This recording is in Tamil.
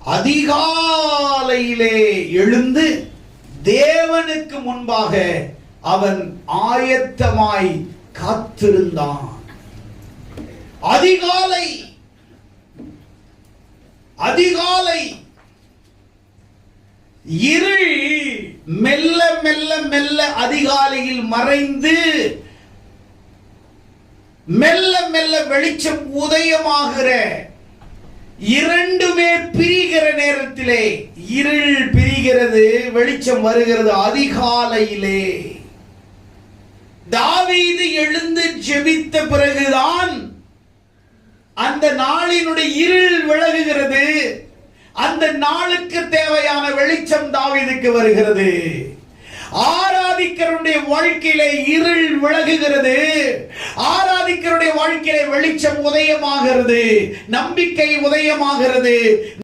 அதிகாலையிலே எழுந்து தேவனுக்கு முன்பாக அவன் ஆயத்தமாய் காத்திருந்தான். அதிகாலை அதிகாலை இருள் மெல்ல மெல்ல மெல்ல அதிகாலையில் மறைந்து மெல்ல மெல்ல வெளிச்சம் உதயமாகிற, இரண்டுமே பிரிகிற நேரத்திலே, இருள் பிரிகிறது, வெளிச்சம் வருகிறது. அதிகாலையிலே தாவீது எழுந்து ஜெபித்த பிறகுதான் அந்த நாளினுடைய இருள் விலகுகிறது. அந்த நாளுக்கு தேவையான வெளிச்சம் தாவீதுக்கு வருகிறது. ஆராதிக்கிறவருடைய வாழ்க்கையிலே இருள் விலகுகிறது, ஆராதிக்கிறவருடைய வாழ்க்கையிலே வெளிச்சம் உதயமாகிறது, நம்பிக்கை உதயமாகிறது.